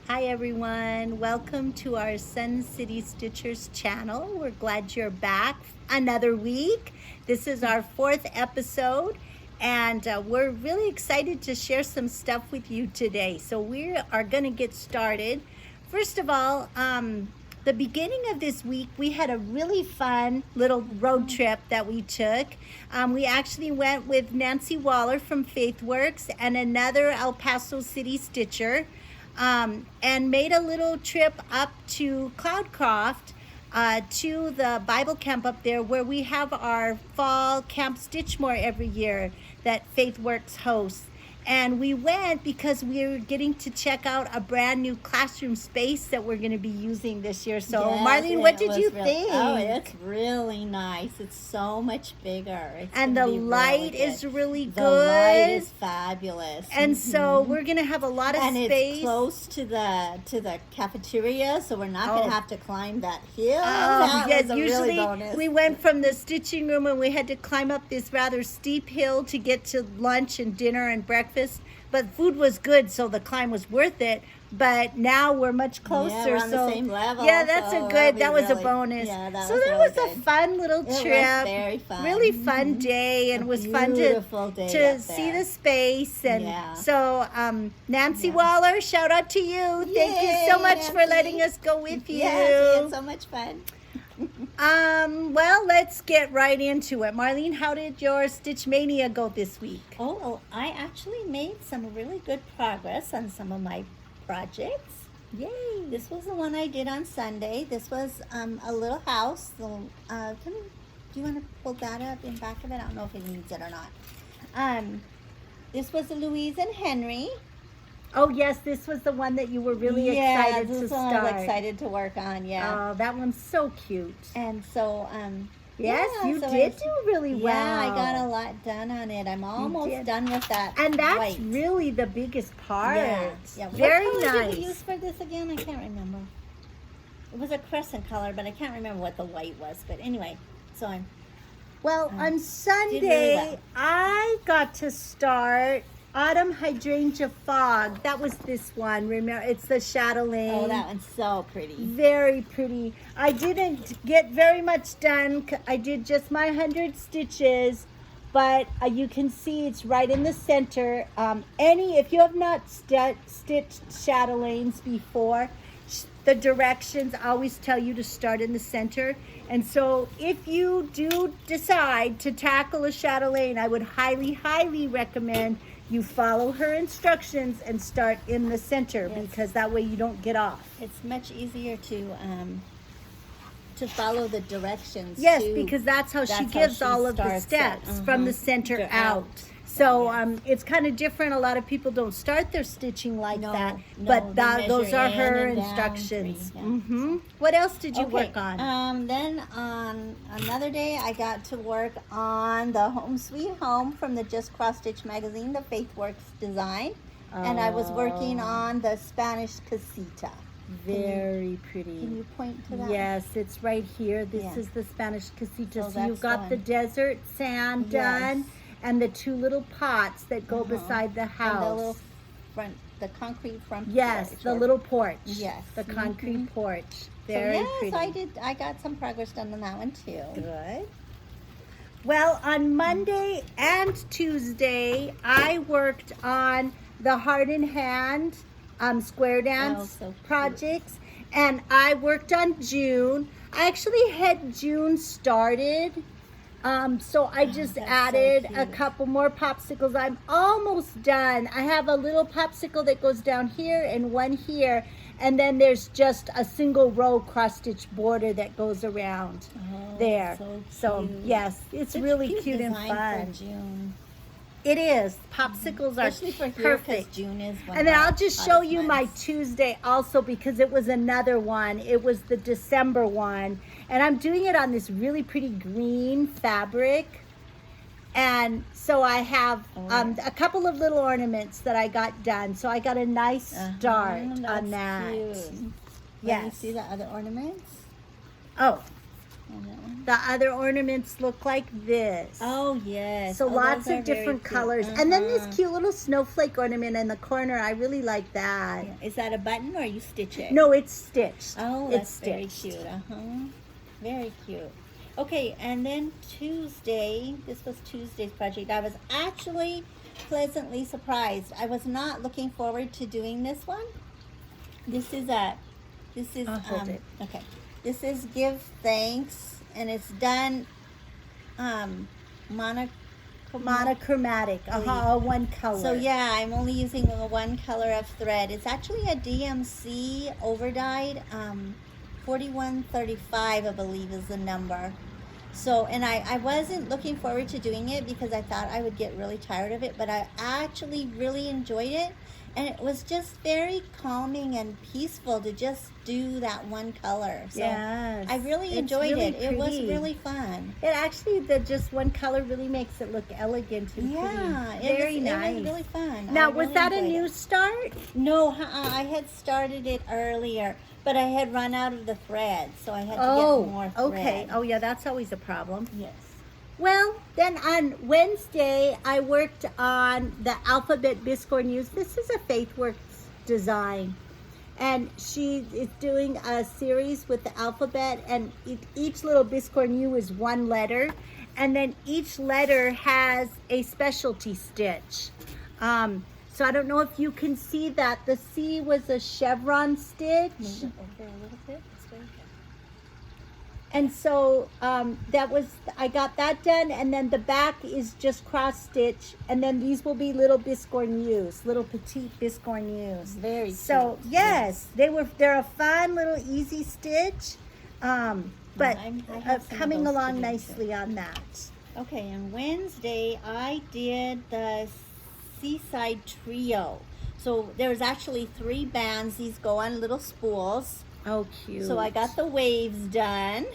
Hi everyone, welcome to our Sun City Stitchers channel. We're glad you're back another week. This is our 4th episode and we're really excited to share some stuff with you today. So we are going to get started. First of all, the beginning of this week we had a really fun little road trip that we took. We actually went with Nancy Waller from FaithWorks and another El Paso City Stitcher. And made a little trip up to Cloudcroft to the Bible camp up there where we have our fall Camp Stitchmore every year that FaithWorks hosts. And we went because we were getting to check out a brand new classroom space that we're going to be using this year. So, yes, Marlene, what did you think? Oh, it's really nice. It's so much bigger. And the light is really good. The light is fabulous. And so we're going to have a lot of space. And it's close to the cafeteria, so we're not going to have to climb that hill. That was a usually really bonus. We went from the stitching room and we had to climb up this rather steep hill to get to lunch and dinner and breakfast. But food was good, so the climb was worth it. But now we're much closer. Yeah, we're on the same level. Yeah, that's a good. That was a bonus. Yeah, that so was that really was good. A fun little trip. It was very fun. Really fun day, and it was fun to see the space. And so Nancy Waller, shout out to you. Thank you so much for letting us go with you. Yes, we had so much fun. Well, let's get right into it. Marlene, how did your Stitch Mania go this week? Oh, well, I actually made some really good progress on some of my projects. Yay! This was the one I did on Sunday. This was a little house. Do you want to pull that up in back of it? I don't know if it needs it or not. This was Louise and Henry. Oh, yes, this was the one that you were really excited to start. I was excited to work on, Oh, that one's so cute. And so, yes, you did do really well. Yeah, I got a lot done on it. I'm almost done with that. And that's really the biggest part. Yeah. Very nice. What color did we use for this again? I can't remember. It was a crescent color, but I can't remember what the white was. But anyway, so I'm... Well, on Sunday, I got to start Autumn Hydrangea Fog. That was this one. Remember, it's the Chatelaine. Oh, that one's so pretty. Very pretty. I didn't get very much done. I did just my 100 stitches, but you can see it's right in the center. If you have not stitched Chatelaines before, the directions always tell you to start in the center. And so if you do decide to tackle a Chatelaine, I would highly, highly recommend you follow her instructions and start in the center, because that way you don't get off. It's much easier to follow the directions. Yes, because that's how she gives all of the steps from the center out. So it's kind of different. A lot of people don't start their stitching like that, but those are her instructions. What else did you work on? Then on another day, I got to work on the Home Sweet Home from the Just Cross Stitch magazine, the FaithWorks design, and I was working on the Spanish Casita. Very pretty. Can you point to that? Yes, it's right here. This is the Spanish Casita. So you've got the desert sand done. And the 2 little pots that go beside the house. And the little the concrete front porch. Yes, the little porch. Yes. The concrete porch. Very pretty. So I got some progress done on that one too. Good. Well, on Monday and Tuesday, I worked on the Heart in Hand square dance projects. And I worked on June. I actually had June started. So I just added a couple more popsicles. I'm almost done. I have a little popsicle that goes down here and one here. And then there's just a single row cross stitch border that goes around there. So yes, it's really cute and fun. For June. It is. Popsicles are perfect. June is when and then I'll just show you my Tuesday also, because it was another one. It was the December one. And I'm doing it on this really pretty green fabric. And so I have a couple of little ornaments that I got done. So I got a nice start on that. Cute. Yes. Let me see the other ornaments. Oh, on that one. The other ornaments look like this. Oh, yes. So Oh, lots those are of very different cute. colors. And then this Uh-huh. cute little snowflake ornament in the corner. I really like that. Yeah. Is that a button or you stitch it? No, it's stitched. Oh, it's that's very stitched. cute. Very cute. Okay, and then Tuesday, this was Tuesday's project. I was actually pleasantly surprised. I was not looking forward to doing this one. This is I'll hold it. okay. This is Give Thanks, and it's done Monochromatic. One color. So yeah, I'm only using one color of thread. It's actually a DMC overdyed. 4135, I believe, is the number. So, and I wasn't looking forward to doing it because I thought I would get really tired of it, but I actually really enjoyed it. And it was just very calming and peaceful to just do that one color. So yes. I really It's enjoyed really it. It was pretty. really fun. It actually, the just one color really makes it look elegant and Yeah, pretty. Very it nice. was really fun. Now, I was really that a enjoyed new it. start? No, I had started it earlier, but I had run out of the thread, so I had to get more thread. Okay. Oh, yeah, that's always a problem. Yes. Well, then on Wednesday, I worked on the alphabet Biscornus. This is a Faithworks design. And she is doing a series with the alphabet, and each little Biscornu is one letter. And then each letter has a specialty stitch. So I don't know if you can see that. The C was a chevron stitch. Move it over a little bit. This way. And so I got that done, and then the back is just cross stitch, and then these will be little Biscornus, little petite Biscornus. Very So cute. yes, they're a fun little easy stitch, but I have some of coming those to along do, nicely on that. Okay, and Wednesday I did the Seaside Trio. So there's actually 3 bands. These go on little spools. Oh, cute. So I got the waves done.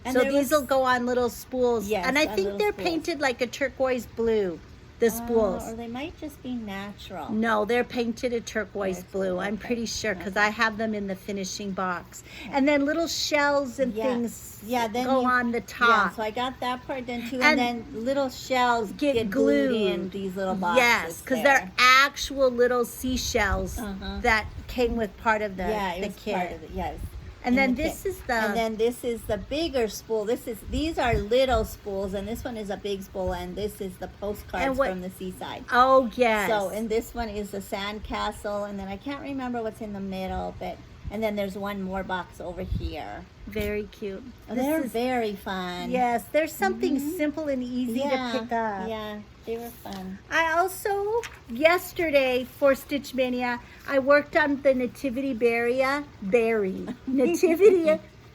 And so there these was- will go on little spools. Yes, and I on think little they're spools. painted like a turquoise blue, the spools. Or they might just be natural. No, they're painted a turquoise Turquoise blue. blue, I'm okay. pretty sure because I have them in the finishing box. And then little shells and Yeah. things Then go on the top. Yeah, so I got that part done too. And And then little shells get glued glued. in these little boxes. Yes, because there. they're actual little seashells Uh-huh. that came with part of the, Yeah, it the was kit. part of it. Yes. And in then the this kit. is the And then this is the bigger spool. These are little spools, and this one is a big spool, and this is the postcards And what- from the seaside. oh yes. So, and this one is the sand castle, and then I can't remember what's in the middle, but and then there's one more box over here. very cute. They're This is, very fun. yes, there's something simple and easy yeah, to pick up. Yeah, they were fun. I also, yesterday for Stitch Mania, I worked on the Nativity Berry.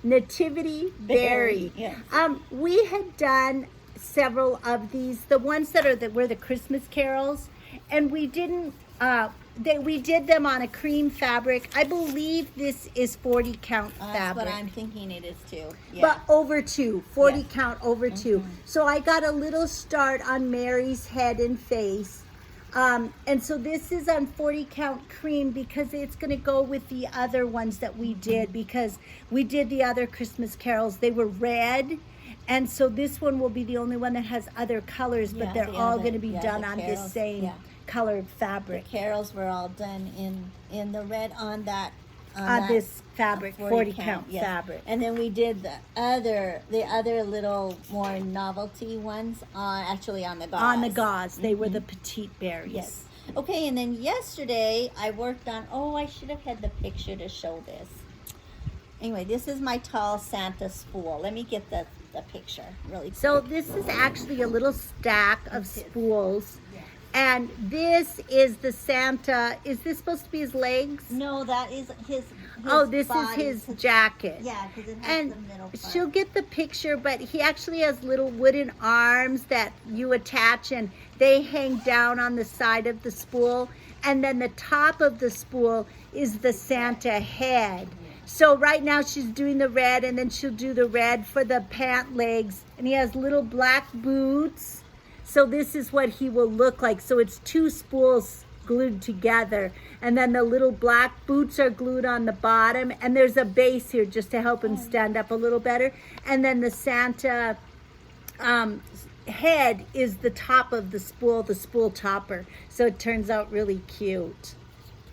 Nativity Berry. Yes. We had done several of these, the ones that were the Christmas carols, and we didn't, we did them on a cream fabric. I believe this is 40 count That's fabric. what I'm thinking it is too. Yeah. But over 2, 40 Yes. count over 2. So I got a little start on Mary's head and face. And so this is on 40 count cream because it's going to go with the other ones that we did, because we did the other Christmas carols. They were red. And so this one will be the only one that has other colors, but Yeah, they're the all other- going to be yeah, done the on this carols, same yeah. colored The fabric. carols were all done in the red on that On that this fabric, 40 count yes. fabric. And then we did the other little more novelty ones actually on the gauze. On the gauze, they were the petite berries. Yes. Okay, and then yesterday I worked on, I should have had the picture to show this. Anyway, this is my tall Santa spool. Let me get the picture really quick. So this is actually a little stack of spools. And this is the Santa. Is this supposed to be his legs? No, that is his Oh, this body. is his jacket. Yeah, because it has And the middle part. she'll get the picture, but he actually has little wooden arms that you attach, and they hang down on the side of the spool. And then the top of the spool is the Santa head. So right now she's doing the red, and then she'll do the red for the pant legs. And he has little black boots. So this is what he will look like. So it's 2 spools glued together. And then the little black boots are glued on the bottom, and there's a base here just to help him stand up a little better. And then the Santa head is the top of the spool topper. So it turns out really cute.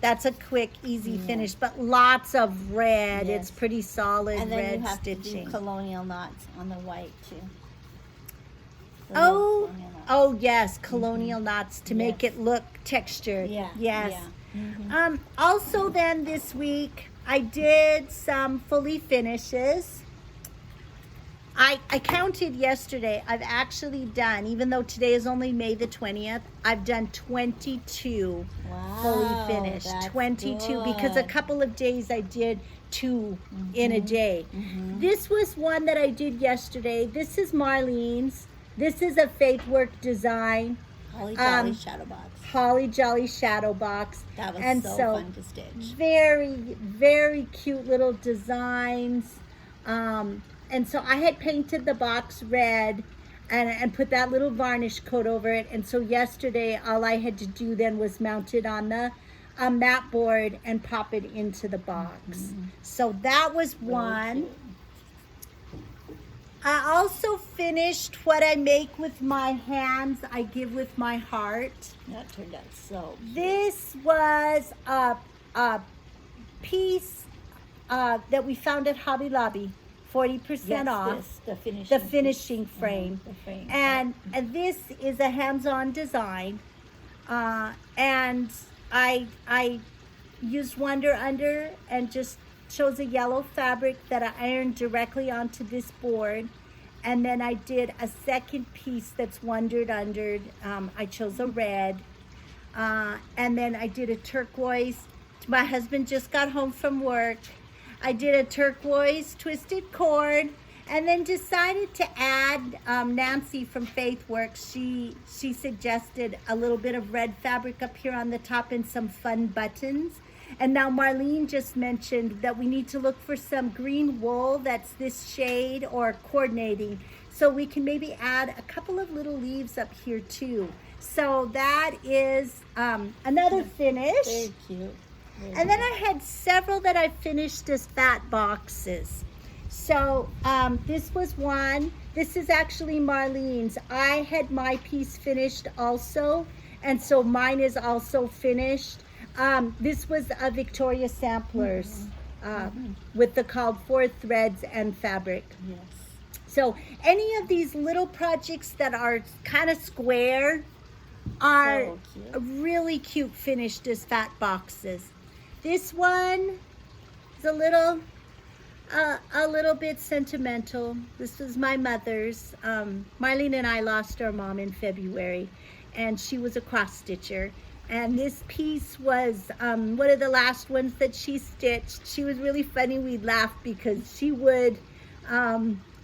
That's a quick, easy finish, but lots of red. Yes. It's pretty solid And then red you have stitching. to do colonial knots on the white too. Oh, oh yes, colonial knots to make it look textured. Yeah. Yes. Yeah. Also then this week, I did some fully finishes. I counted yesterday. I've actually done, even though today is only May the 20th, I've done 22 fully finished. That's 22 because a good. couple of days I did 2 in a day. This was one that I did yesterday. This is Marlene's. This is a Faithwork design. Holly Jolly Shadowbox. Holly Jolly Shadowbox. That was and so fun to stitch. Very, very cute little designs. And so I had painted the box red and put that little varnish coat over it. And so yesterday, all I had to do then was mount it on the mat board and pop it into the box. So that was one. I also finished what I make with my hands, I give with my heart. That turned out so cute. This was a piece that we found at Hobby Lobby, 40% off. The finishing. The finishing frame. The frame. And this is a hands-on design. And I used Wonder Under and just chose a yellow fabric that I ironed directly onto this board. And then I did a second piece that's Wondered Under. I chose a red. And then I did a turquoise. My husband just got home from work. I did a turquoise twisted cord, and then decided to add Nancy from Faithworks. She suggested a little bit of red fabric up here on the top and some fun buttons. And now Marlene just mentioned that we need to look for some green wool that's this shade or coordinating, so we can maybe add a couple of little leaves up here too. So that is another finish. Very cute. And then I had several that I finished as fat boxes. So this was one. This is actually Marlene's. I had my piece finished also, and so mine is also finished. This was a Victoria Sampler's with the called for threads and fabric. Yes. So any of these little projects that are kind of square are So cute. really cute finished as fat boxes. This one is a little bit sentimental. This was my mother's. Marlene and I lost our mom in February, and she was a cross stitcher. And this piece was one of the last ones that she stitched. She was really funny. We'd laugh because she would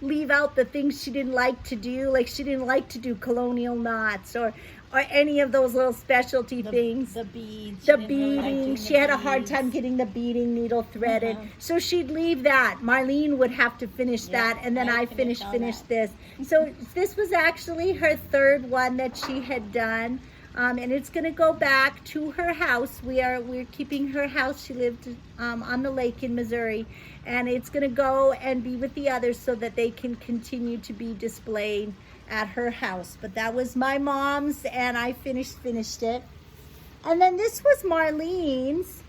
leave out the things she didn't like to do. Like she didn't like to do colonial knots or any of those little specialty things. The beads. The beading. She had a hard time getting the beading needle threaded. So she'd leave that. Marlene would have to finish that, and then I finished this. So this was actually her third one that she had done. And it's going to go back to her house. We're keeping her house. She lived on the lake in Missouri, and it's going to go and be with the others so that they can continue to be displayed at her house. But that was my mom's, and I finished it. And then this was Marlene's.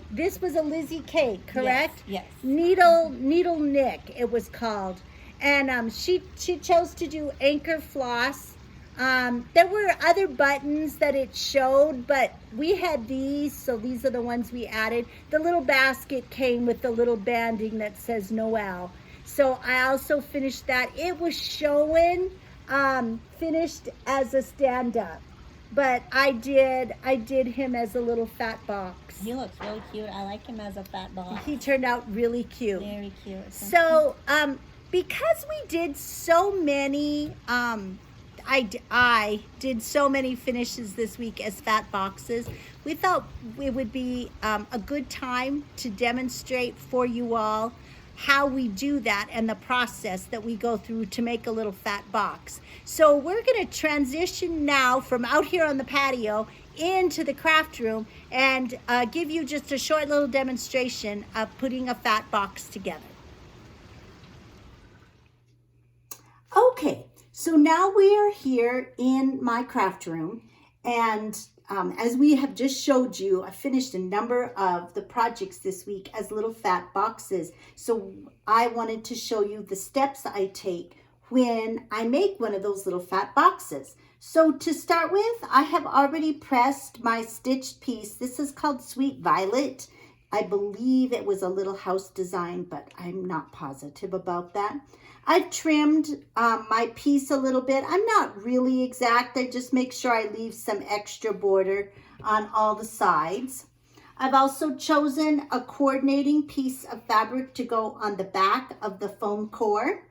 This was a Lizzie cake, correct? Yes. Needle Nick, it was called. And she chose to do anchor floss. There were other buttons that it showed, but we had these, so these are the ones we added. The little basket came with the little banding that says Noel. So I also finished that. It was showing finished as a stand-up, but I did him as a little fat box. He looks really cute. I like him as a fat box. He turned out really cute. Very cute. So because we did so many I did so many finishes this week as fat boxes, we thought it would be a good time to demonstrate for you all how we do that and the process that we go through to make a little fat box. So we're going to transition now from out here on the patio into the craft room and give you just a short little demonstration of putting a fat box together. Okay, so now we are here in my craft room, and as we have just showed you, I finished a number of the projects this week as little fat boxes. So I wanted to show you the steps I take when I make one of those little fat boxes. So to start with, I have already pressed my stitched piece. This is called Sweet Violet. I believe it was a little house design, but I'm not positive about that. I've trimmed my piece a little bit. I'm not really exact. I just make sure I leave some extra border on all the sides. I've also chosen a coordinating piece of fabric to go on the back of the foam core.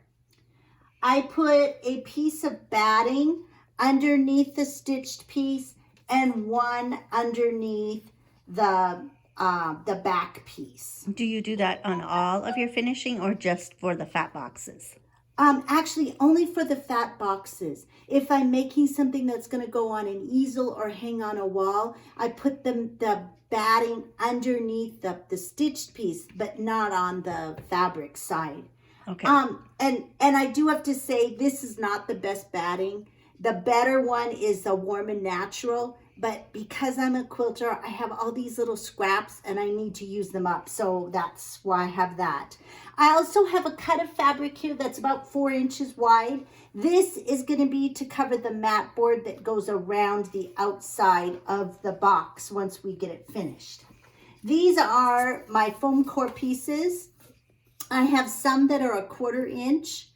I put a piece of batting underneath the stitched piece and one underneath the back piece. Do you do that on all of your finishing or just for the fat boxes? Actually, only for the fat boxes. If I'm making something that's going to go on an easel or hang on a wall, I put the batting underneath the stitched piece, but not on the fabric side. Okay. And I do have to say, this is not the best batting. The better one is the Warm and Natural, but because I'm a quilter, I have all these little scraps and I need to use them up. So that's why I have that. I also have a cut of fabric here that's about 4 inches wide. This is going to be to cover the mat board that goes around the outside of the box once we get it finished. These are my foam core pieces. I have some that are 1/4 inch.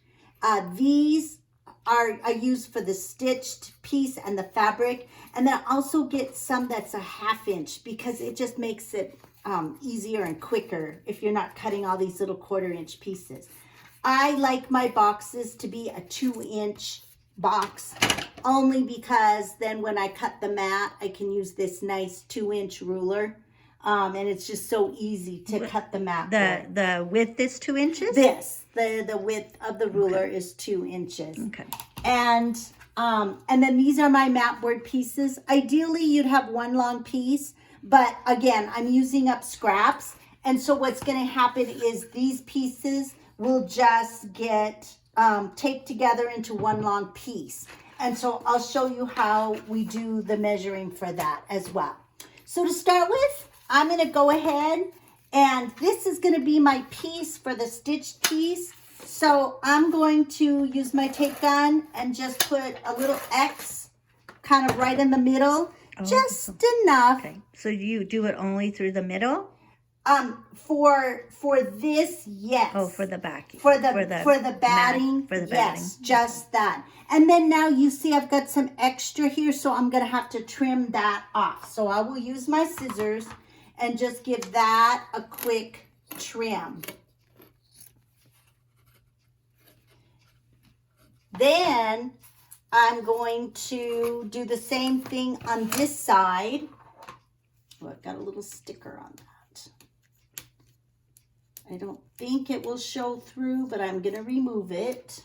These I use for the stitched piece and the fabric, and then I also get some that's 1/2 inch because it just makes it easier and quicker if you're not cutting all these little 1/4 inch pieces. I like my boxes to be a 2 inch box only because then when I cut the mat, I can use this nice 2 inch ruler. And it's just so easy to cut the mat. The width is 2 inches? The width of the ruler is 2 inches. Okay. And then these are my mat board pieces. Ideally, you'd have one long piece, but again, I'm using up scraps. And so what's going to happen is these pieces will just get taped together into one long piece. And so I'll show you how we do the measuring for that as well. So to start with, I'm going to go ahead, and this is going to be my piece for the stitched piece. So I'm going to use my tape gun and just put a little X kind of right in the middle, just enough. Okay, so you do it only through the middle? For this, yes. Oh, for the back. For the batting, yes, just that. And then now you see I've got some extra here, so I'm going to have to trim that off. So I will use my scissors and just give that a quick trim. Then I'm going to do the same thing on this side. Oh, I've got a little sticker on that. I don't think it will show through, but I'm going to remove it.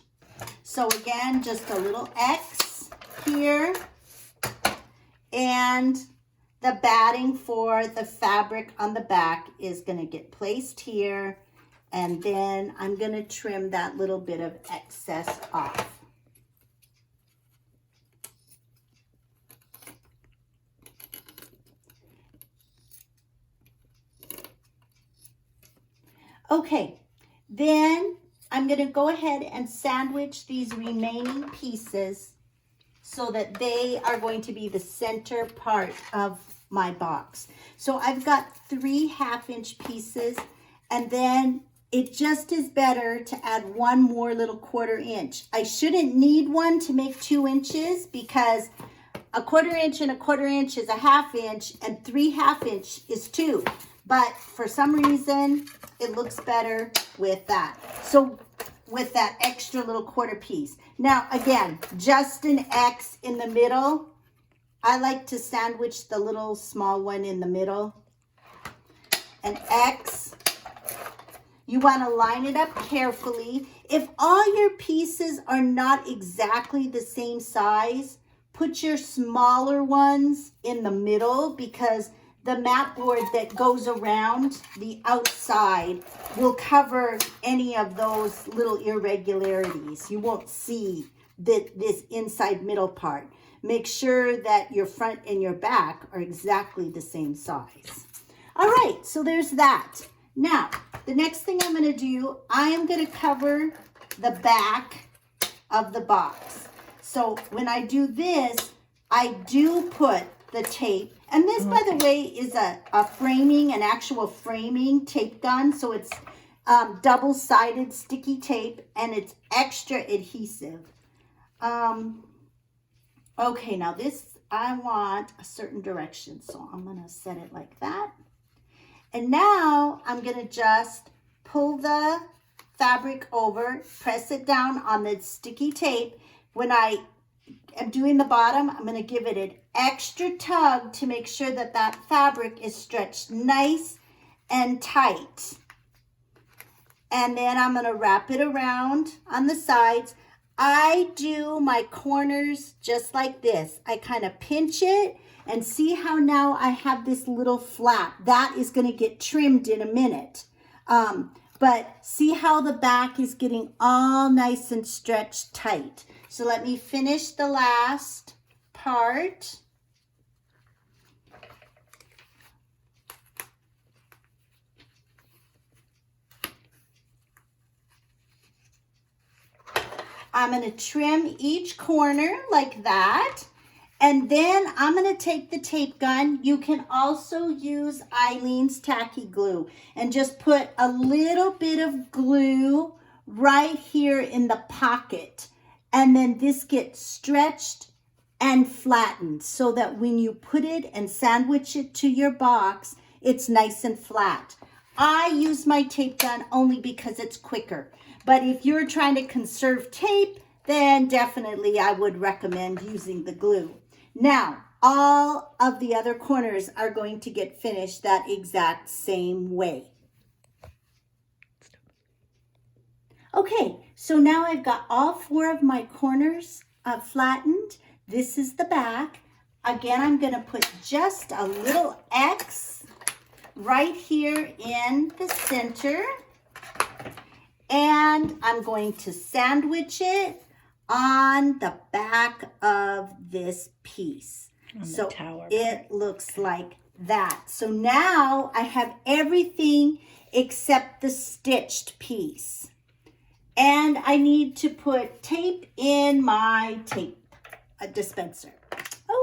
So again, just a little X here. And the batting for the fabric on the back is going to get placed here. And then I'm going to trim that little bit of excess off. Okay, then I'm going to go ahead and sandwich these remaining pieces so that they are going to be the center part of my box. So I've got 3 1/2-inch pieces, and then it just is better to add one more little 1/4 inch. I shouldn't need one to make 2 inches because a 1/4 inch and a 1/4 inch is a 1/2 inch, and 3 1/2 inch is 2. But for some reason, it looks better with that. So with that extra little 1/4 piece. Now, again, just an X in the middle. I like to sandwich the little small one in the middle. An X. You want to line it up carefully. If all your pieces are not exactly the same size, put your smaller ones in the middle, because the mat board that goes around the outside will cover any of those little irregularities. You won't see this inside middle part. Make sure that your front and your back are exactly the same size. All right, so there's that. Now, the next thing I'm going to do, I am going to cover the back of the box. So when I do this, I do put the tape. And this, by the way, is a framing, an actual framing tape gun. So it's double-sided sticky tape, and it's extra adhesive. Okay, now this, I want a certain direction. So I'm going to set it like that. And now I'm going to just pull the fabric over, press it down on the sticky tape. When I am doing the bottom, I'm going to give it an extra tug to make sure that that fabric is stretched nice and tight. And then I'm going to wrap it around on the sides. I do my corners just like this. I kind of pinch it, and see how now I have this little flap. That is going to get trimmed in a minute. But see how the back is getting all nice and stretched tight. So let me finish the last part. I'm going to trim each corner like that. And then I'm going to take the tape gun. You can also use Eileen's tacky glue and just put a little bit of glue right here in the pocket. And then this gets stretched and flattened so that when you put it and sandwich it to your box, it's nice and flat. I use my tape gun only because it's quicker. But if you're trying to conserve tape, then definitely I would recommend using the glue. Now, all of the other corners are going to get finished that exact same way. Okay, so now I've got all 4 of my corners flattened. This is the back. Again, I'm going to put just a little X right here in the center. And I'm going to sandwich it on the back of this piece. So it looks like that. So now I have everything except the stitched piece. And I need to put tape in my tape dispenser.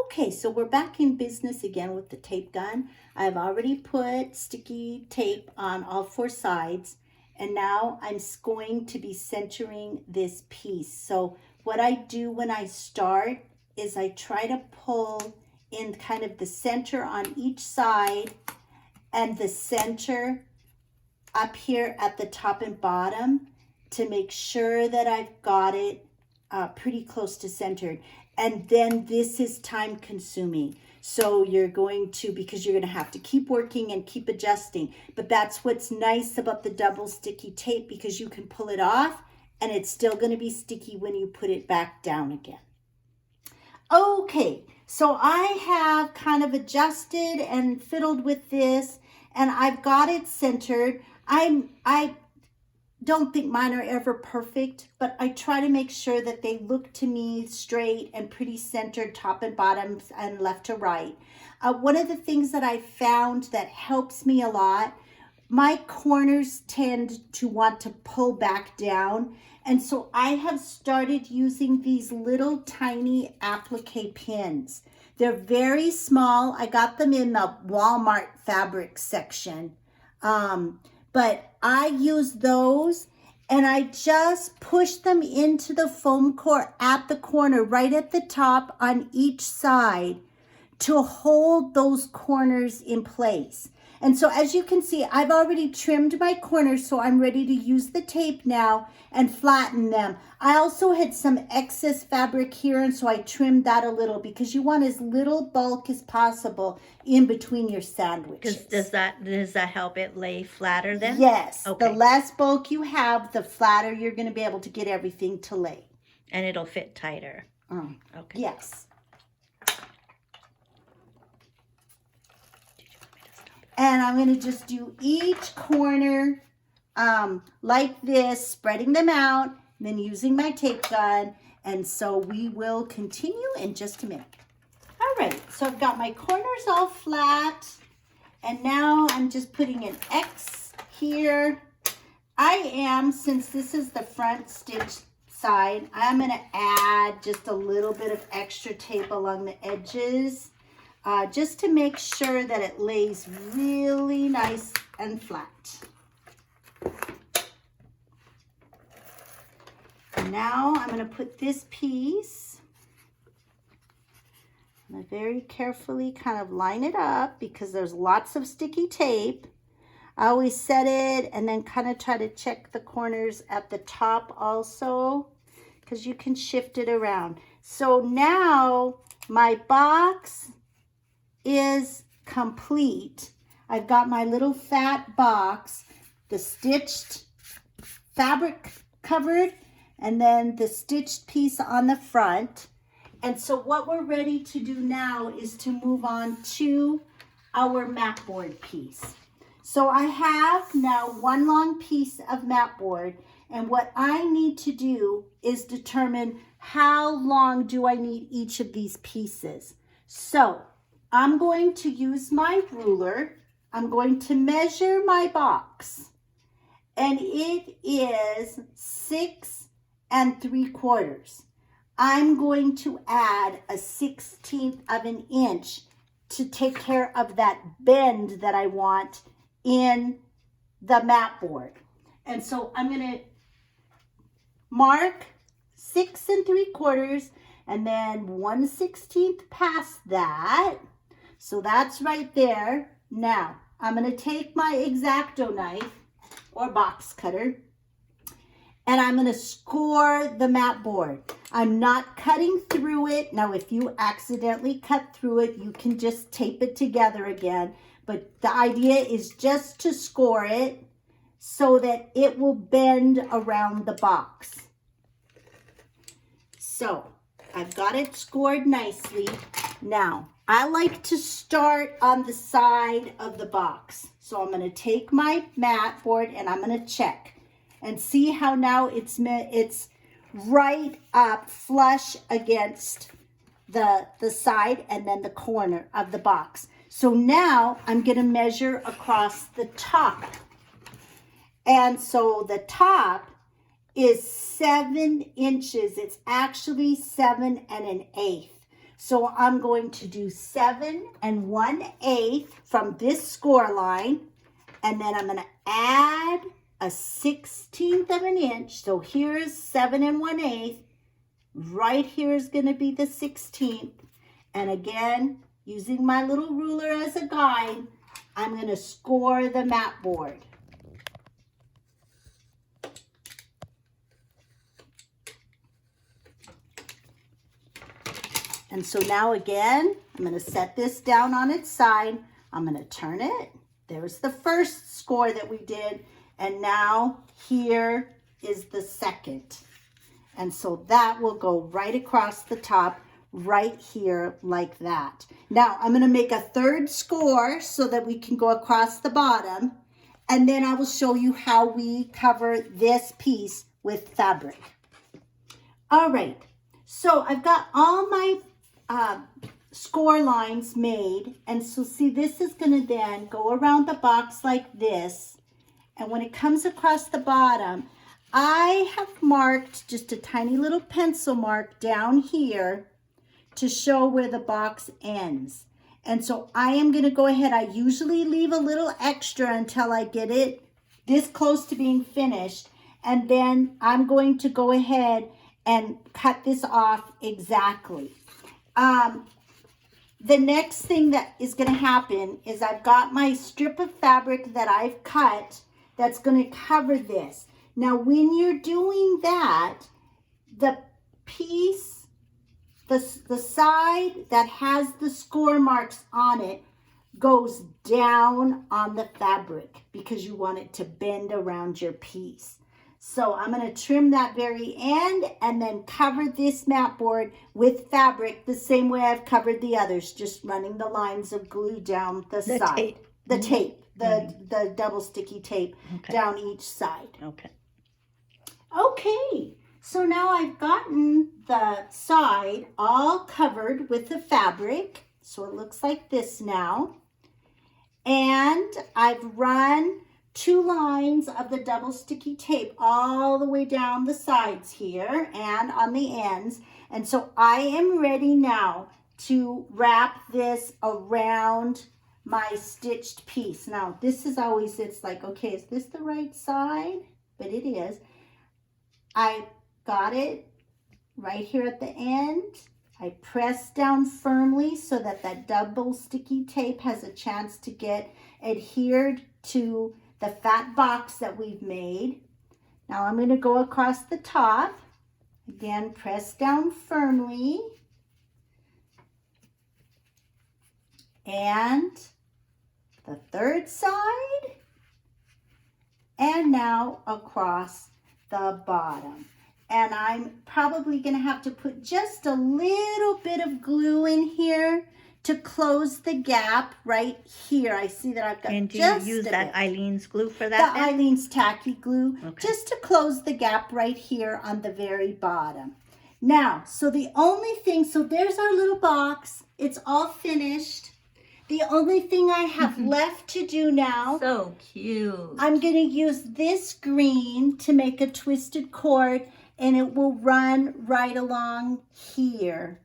Okay, so we're back in business again with the tape gun. I've already put sticky tape on all 4 sides. And now I'm going to be centering this piece. So what I do when I start is I try to pull in kind of the center on each side and the center up here at the top and bottom to make sure that I've got it pretty close to centered. And then this is time consuming. So you're going to, because you're going to have to keep working and keep adjusting. But that's what's nice about the double sticky tape, because you can pull it off and it's still going to be sticky when you put it back down again. Okay, so I have kind of adjusted and fiddled with this, and I've got it centered. I don't think mine are ever perfect, but I try to make sure that they look to me straight and pretty centered, top and bottom and left to right. One of the things that I found that helps me a lot, my corners tend to want to pull back down. And so I have started using these little tiny applique pins. They're very small. I got them in the Walmart fabric section. But I use those and I just push them into the foam core at the corner, right at the top on each side, to hold those corners in place. And so as you can see, I've already trimmed my corners, so I'm ready to use the tape now and flatten them. I also had some excess fabric here, and so I trimmed that a little because you want as little bulk as possible in between your sandwiches. Does that help it lay flatter then? Yes. Okay. The less bulk you have, the flatter you're going to be able to get everything to lay. And it'll fit tighter. Okay. Yes. And I'm going to just do each corner like this, spreading them out, then using my tape gun. And so we will continue in just a minute. All right, so I've got my corners all flat. And now I'm just putting an X here. I am, since this is the front stitch side, I'm going to add just a little bit of extra tape along the edges just to make sure that it lays really nice and flat. And now I'm going to put this piece, I'm going to very carefully kind of line it up because there's lots of sticky tape. I always set it and then kind of try to check the corners at the top also because you can shift it around. So now my box is complete. I've got my little fat box, the stitched fabric covered, and then the stitched piece on the front. And so what we're ready to do now is to move on to our mat board piece. So I have now one long piece of mat board, and what I need to do is determine how long do I need each of these pieces. So I'm going to use my ruler. I'm going to measure my box, and it is 6 3/4. I'm going to add a 1/16 of an inch to take care of that bend that I want in the mat board. And so I'm going to mark 6 3/4 and then 1/16 past that. So that's right there. Now I'm going to take my X-Acto knife or box cutter and I'm going to score the mat board. I'm not cutting through it. Now, if you accidentally cut through it, you can just tape it together again. But the idea is just to score it so that it will bend around the box. So I've got it scored nicely. Now, I like to start on the side of the box. So I'm going to take my mat board and I'm going to check and see how now it's right up flush against the side and then the corner of the box. So now I'm going to measure across the top. And so the top is 7 inches. It's actually 7 1/8. So I'm going to do 7 1/8 from this score line. And then I'm going to add a 1/16 of an inch. So here's 7 1/8. Right here is going to be the 16th. And again, using my little ruler as a guide, I'm going to score the mat board. And so now again, I'm going to set this down on its side. I'm going to turn it. There's the first score that we did. And now here is the second. And so that will go right across the top, right here like that. Now I'm going to make a third score so that we can go across the bottom. And then I will show you how we cover this piece with fabric. All right. So I've got all my score lines made. And so see, this is going to then go around the box like this. And when it comes across the bottom, I have marked just a tiny little pencil mark down here to show where the box ends. And so I am going to go ahead. I usually leave a little extra until I get it this close to being finished. And then I'm going to go ahead and cut this off exactly. The next thing that is going to happen is I've got my strip of fabric that I've cut that's going to cover this. Now, when you're doing that, the piece, the side that has the score marks on it goes down on the fabric because you want it to bend around your piece. So I'm going to trim that very end and then cover this mat board with fabric the same way I've covered the others, just running the lines of glue down the side. Tape. the tape, the double sticky tape down each side. Okay. Okay, so now I've gotten the side all covered with the fabric. So it looks like this now. And I've run 2 lines of the double sticky tape all the way down the sides here and on the ends. And so I am ready now to wrap this around my stitched piece. Now this is always, it's like, okay, is this the right side? But it is. I got it right here at the end. I press down firmly so that that double sticky tape has a chance to get adhered to the fat box that we've made. Now I'm going to go across the top. Again, press down firmly. And the third side. And now across the bottom. And I'm probably going to have to put just a little bit of glue in here to close the gap right here. I see that I've got and do just you use a that bit. Eileen's glue for that? The Eileen's tacky glue, Okay. just to close the gap right here on the very bottom. Now, so the only thing, so there's our little box. It's all finished. The only thing I have left to do now, So cute. I'm going to use this green to make a twisted cord, and it will run right along here.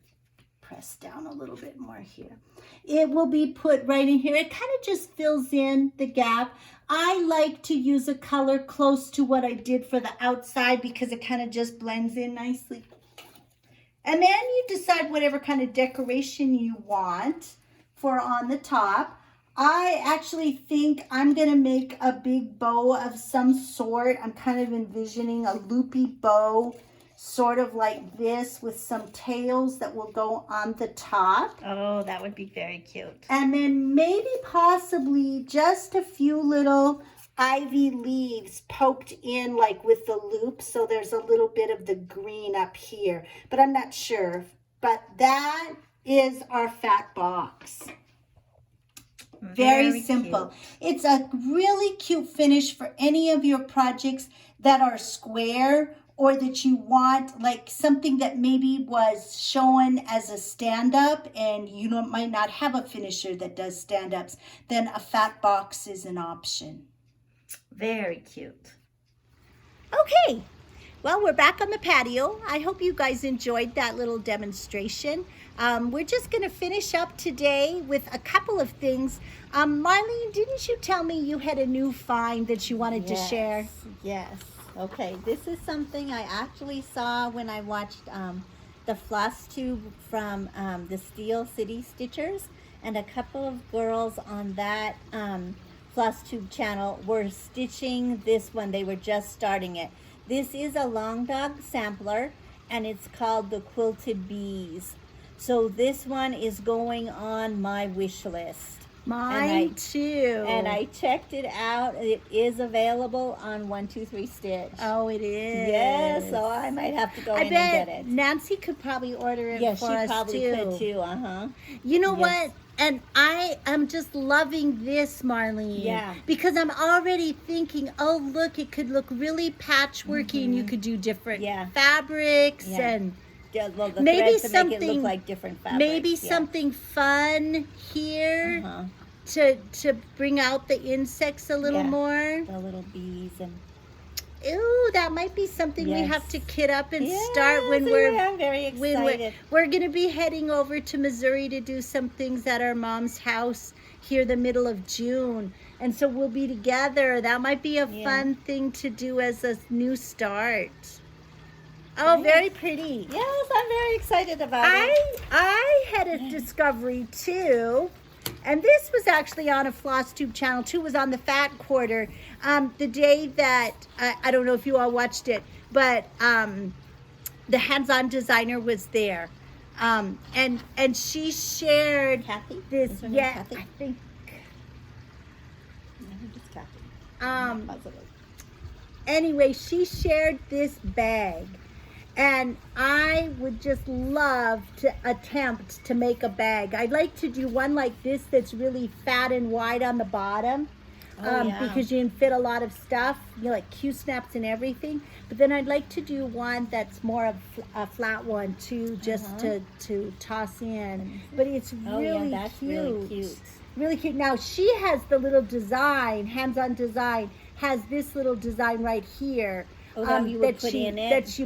Press down a little bit more here. It will be put right in here. It kind of just fills in the gap. I like to use a color close to what I did for the outside because it kind of just blends in nicely. And then you decide whatever kind of decoration you want for on the top. I actually think I'm going to make a big bow of some sort. I'm kind of envisioning a loopy bow, sort of like this, with some tails that will go on the top. Oh, that would be very cute. And then maybe possibly just a few little ivy leaves poked in like with the loop. So there's a little bit of the green up here, but I'm not sure. But that is our fat box. Very simple. Cute. It's a really cute finish for any of your projects that are square, or that you want like something that maybe was shown as a stand-up and you might not have a finisher that does stand-ups. Then a fat box is an option. Very cute. Okay, well, we're back on the patio. I hope you guys enjoyed that little demonstration. We're just going to finish up today with a couple of things. Marlene, didn't you tell me you had a new find that you wanted to share? Yes. Okay, this is something I actually saw when I watched the Flosstube from the Steel City Stitchers, and a couple of girls on that Flosstube channel were stitching this one. They were just starting it. This is a long dog sampler, and it's called the Quilted Bees. So this one is going on my wish list. Mine too. And I checked it out. It is available on 123 Stitch. Oh, it is. Yes, so I might have to go in and get it. Nancy could probably order it Yes, for she us probably too. could too. Uh-huh. You know Yes. what? And I am just loving this, Marlene. Yeah. Because I'm already thinking, oh, look, it could look really patchworky, and you could do different fabrics and Yeah, well, the maybe threads to make it something look like different fabrics. maybe something fun here Uh-huh. to bring out the insects a little more. The little bees and Ooh, that might be something we have to kit up and start when I'm very excited. we're going to be heading over to Missouri to do some things at our mom's house here the middle of June. And so we'll be together. That might be a fun thing to do as a new start. Oh, very pretty. Yes, I'm very excited about it. I had a discovery too. And this was actually on a Flosstube channel too. It was on the Fat Quarter. The day that, I don't know if you all watched it, but the hands-on designer was there. And she shared Kathy? this. Is her name Yeah, Kathy? I think. I think it's Kathy. I'm not positive. Anyway, she shared this bag. And I would just love to attempt to make a bag. I'd like to do one like this that's really fat and wide on the bottom. Because you can fit a lot of stuff, you know, like Q-snaps and everything. But then I'd like to do one that's more of a flat one too, just to toss in. But it's really cute. Really cute. Now she has the little design, hands-on design, has this little design right here. That you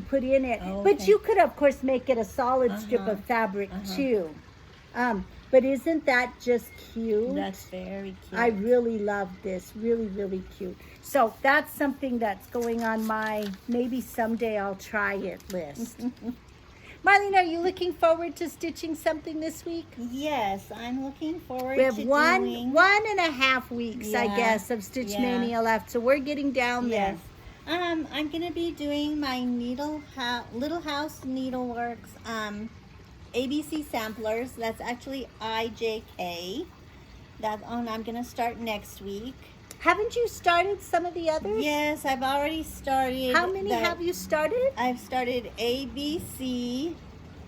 put in it. But you could, of course, make it a solid strip of fabric too. But isn't that just cute? That's very cute. I really love this. Really, really cute. So that's something that's going on my maybe someday I'll try it list. Marlene, are you looking forward to stitching something this week? Yes, I'm looking forward We have to one doing... 1.5 weeks, I guess, of Stitch Mania left. So we're getting down there. I'm going to be doing my Little House Needleworks ABC samplers. That's actually IJK. That one I'm going to start next week. Haven't you started some of the others? Yes, I've already started. How many have you started? I've started ABC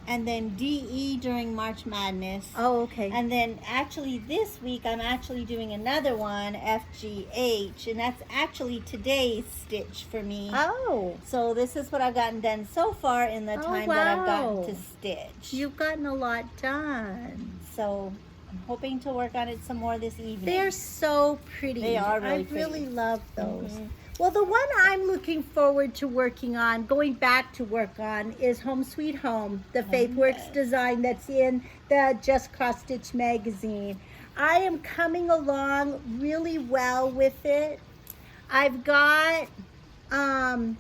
and then DE during March Madness. Oh, okay. And then actually this week I'm actually doing another one, FGH, and that's actually today's stitch for me. Oh. So this is what I've gotten done so far in the time that I've gotten to stitch. You've gotten a lot done. So I'm hoping to work on it some more this evening. They're so pretty. They are really I pretty. really love those. Well, the one I'm looking forward to working on, going back to work on, is Home Sweet Home, the Faithworks design that's in the Just Cross Stitch magazine. I am coming along really well with it. I've got the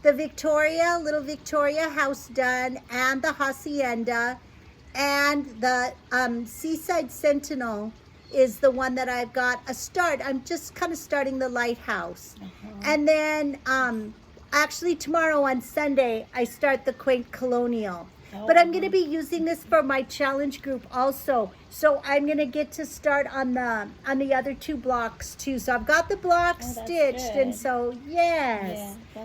Little Victoria house done, and the Hacienda, and the Seaside Sentinel is the one that I've got a start. I'm just kind of starting the lighthouse. And then actually tomorrow on Sunday, I start the Quaint Colonial. But I'm going to be using this for my challenge group also. So I'm going to get to start on the other 2 blocks too. So I've got the blocks stitched, and so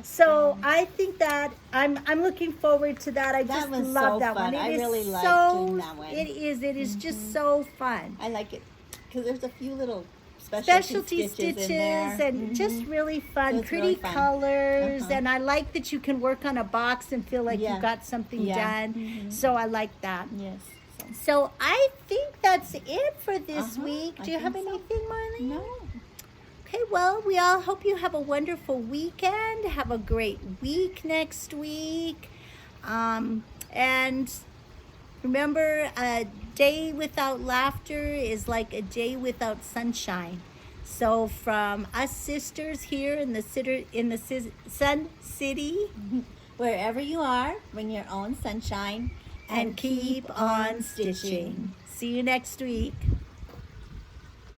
so I think that I'm looking forward to that. I just love that one. I really like doing that one. It is just so fun. I like it because there's a few little specialty stitches in there. And just really fun, So it's pretty really fun. colors, and I like that you can work on a box and feel like you got something done. So I like that. Yes. So I think that's it for this week. Do you have anything, Marlene? No. Okay, well, we all hope you have a wonderful weekend. Have a great week next week. And remember, a day without laughter is like a day without sunshine. So from us sisters here in the Sun City, Wherever you are, bring your own sunshine and keep on stitching. See you next week.